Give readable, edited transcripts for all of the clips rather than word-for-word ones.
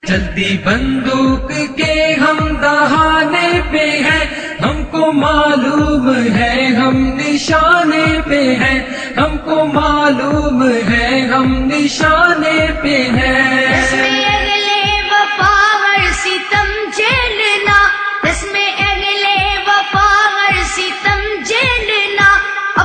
چلتی بندوق کے ہم دہانے پہ ہیں، ہم کو معلوم ہے ہم نشانے پہ ہیں، ہم کو معلوم ہے ہم نشانے پہ ہیں۔ رسم اہل وفا ہر ستم جھیلنا، رسم اہل وفا ہر ستم جھیلنا،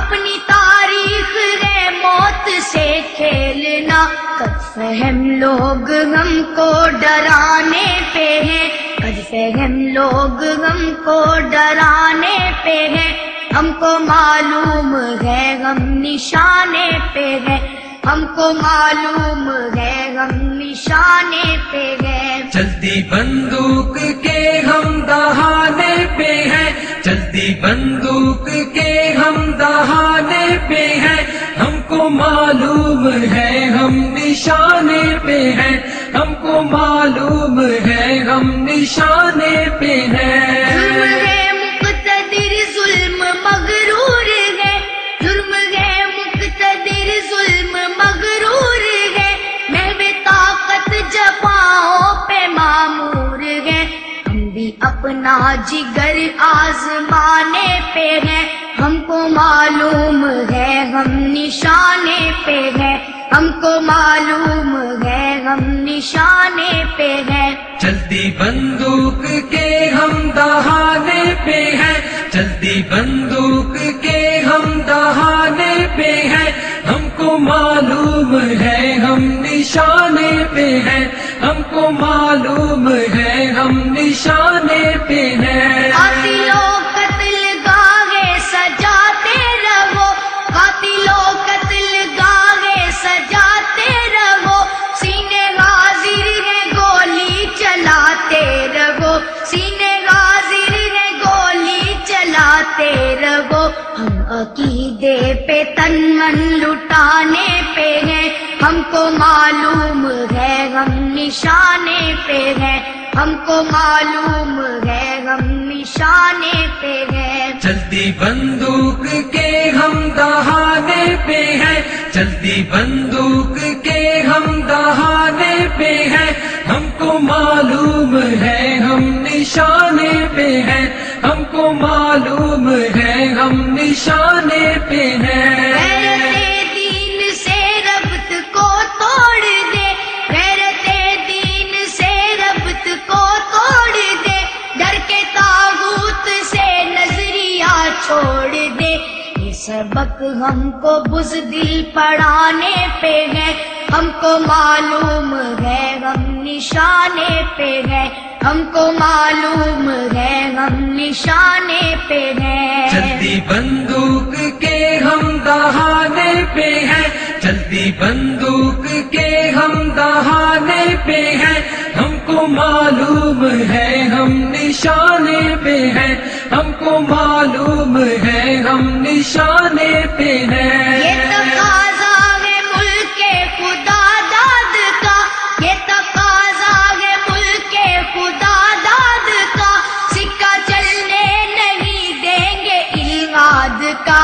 اپنی تاریخ ہے موت سے کھیلنا۔ قد فہم لوگ ہم کو ڈرانے پہ ہیں، قد فہم لوگ ہم کو ڈرانے پہ ہیں، ہم کو معلوم ہے ہم نشانے پہ ہیں، ہم کو معلوم ہے ہم نشانے پہ ہیں۔ چلتی بندوق کے ہم دہانے پہ ہیں، چلتی بندوق کے ہم دہانے پہ ہیں، ہم کو معلوم ہے ہم نشانے پہ ہیں، ہم کو معلوم ہے ہم نشانے پہ ہیں۔ ظلم ہے مقتدر ظلم مغرور ہے، ظلم ہے مقتدر ظلم مغرور ہے، محو طاقت جفاؤں پہ معمور ہے، ہم بھی اپنا جگر آزمانے پہ ہیں، ہم کو معلوم ہے ہم نشانے پہ ہیں، ہم کو معلوم ہے ہم نشانے پہ ہیں۔ چلتی بندوق کے ہم دہانے پہ ہیں، چلتی بندوق کے ہم دہانے پہ ہیں، ہم کو معلوم ہے ہم نشانے پہ ہیں، ہم کو معلوم ہے ہم نشانے پہ ہیں۔ قاتلوں قتل گاہیں سجاتے رہو، قاتلوں قتل گاہیں سجاتے رہو، سینے حاضر ہے گولی چلاتے رہو، سینے حاضر ہے گولی چلاتے رہو، ہم عقیدے پہ تن من لٹانے پہ ہیں، ہم کو معلوم ہے ہم نشانے پہ ہیں، ہم کو معلوم ہے ہم نشانے پہ ہیں۔ چلتی بندوق کے ہم دہانے پہ ہیں، چلتی بندوق کے ہم دہانے پہ ہیں، ہم کو معلوم ہے ہم نشانے پہ ہیں، ہم کو معلوم ہے ہم نشانے پہ ہیں۔ غیرت دین سے ربط کو توڑ دے، غیرت دین سے ربط کو توڑ دے، ڈر کے طاغوت سے نظریہ چھوڑ دے، یہ سبق ہم کو بزدل پڑھانے پہ ہے، ہم کو معلوم ہے ہم نشانے پہ ہے، ہم کو معلوم ہے ہم نشانے پہ ہیں۔ چلتی بندوق کے ہم دہانے پہ ہیں، چلتی بندوق کے ہم دہانے پہ ہیں، ہم کو معلوم ہے ہم نشانے پہ ہیں، ہم کو معلوم ہے ہم نشانے پہ ہیں۔ یہ تقاضا ہے ملک خدا داد کا، یہ تقاضا ہے ملک خدا داد کا، سکہ چلنے نہیں دیں گے الغاد کا،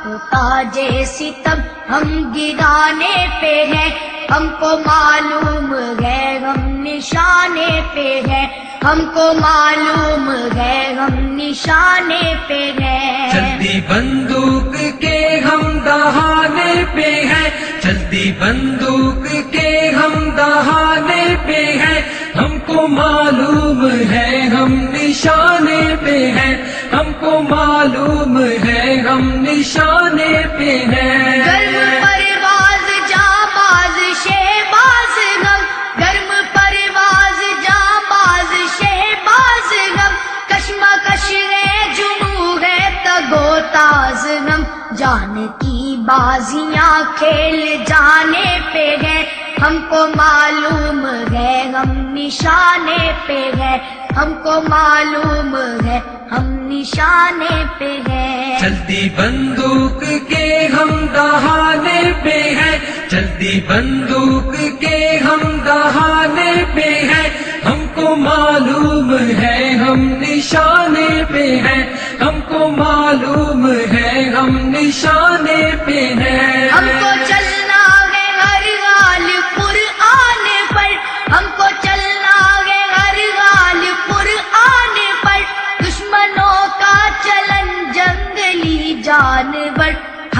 تو تاج ستم ہم گرانے پہ ہیں، ہم کو معلوم ہے ہم نشانے پہ ہیں، ہم کو معلوم ہے ہم نشانے پہ ہیں۔ چلتی بندوق کے ہم دہانے پہ ہیں، چلتی بندوق کے ہم دہانے پہ ہیں، ہم کو معلوم ہے ہم نشانے پہ ہیں، ہم کو معلوم ہے ہم نشانے پہ ہیں۔ گرم پرواز جانباز شہباز غم، گرم پرواز جانباز شہباز غم، کشمکش ہے جنوں ہے تگو تاز غم، جان کی بازیاں کھیل جانے پہ ہے، ہم کو معلوم ہے ہم نشانے پہ ہے، ہم کو معلوم ہے ہم نشانے پہ ہیں۔ چلتی بندوق کے ہم دہانے پہ ہیں، چلتی بندوق کے ہم دہانے پہ ہیں، ہم کو معلوم ہے ہم نشانے پہ ہیں، ہم کو معلوم ہے ہم نشانے پہ ہیں۔ ہم کو چلنا ہے ہر حال قرآن پر، ہم کو چلنا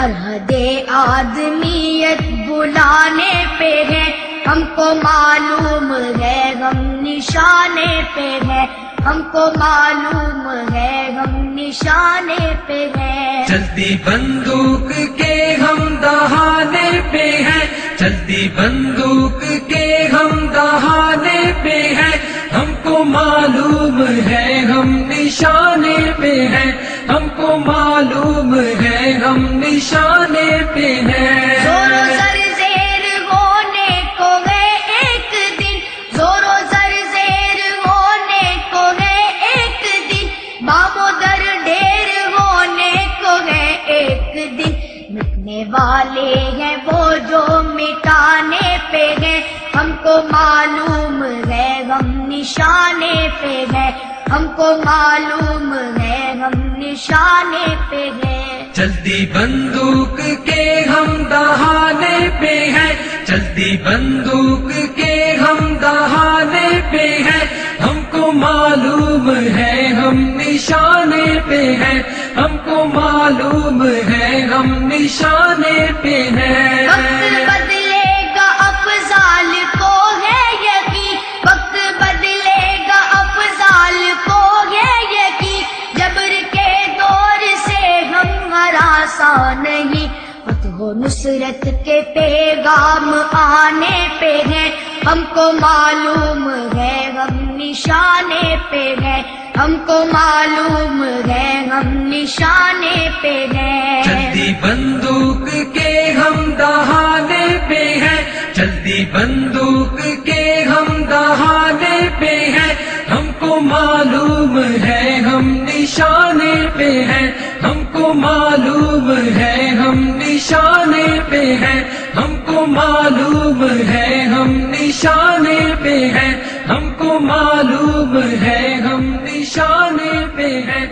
ہر حد آدمیت بلانے پہ ہے، ہم کو معلوم ہے غم نشانے پہ ہے، ہم کو معلوم ہے غم نشانے پہ ہے۔ چلتی بندوق کے ہم دہانے پہ ہیں، چلتی بندوق کے ہم دہانے پہ ہیں، ہم کو معلوم ہے ہم نشانے پہ ہیں، ہم کو معلوم ہے ہم نشانے پہ ہیں۔ زور و زر زیر ہونے کو ہے ایک دن، زور و زر زیر ہونے کو ہے ایک دن، بام و در ڈھیر ہونے کو ہے ایک دن، مٹنے والے ہیں وہ جو مٹانے پہ ہیں، ہم کو معلوم ہے غم نشانے پہ ہے، ہم کو معلوم ہے غم نشانے پہ ہے۔ چلتی بندوق کے ہم دہانے پہ ہیں، چلتی بندوق کے ہم دہانے پہ ہیں، ہم کو معلوم ہے ہم نشانے پہ ہیں، ہم کو معلوم ہے ہم نشانے پہ ہیں۔ وقت بدلے گا افضال کو ہے یقین، وقت بدلے گا افضال کو ہے یقین، جبر کے دور سے ہم ہراساں نہیں، فتح و نصرت کے پیغام آنے پہ ہے، ہم کو معلوم ہے غم نشانے پہ ہے، ہم کو معلوم ہے غم نشانے پہ ہے۔ چلتی بندوق کے ہم دہانے پہ ہیں، چلتی بندوق کے ہم دہانے پہ ہیں، ہم کو معلوم ہے ہم نشانے پہ ہیں، ہم کو معلوم ہے ہم نشانے پہ ہیں، ہم کو معلوم ہے ہم نشانے پہ ہیں، ہم کو معلوم ہے ہم نشانے پہ ہیں۔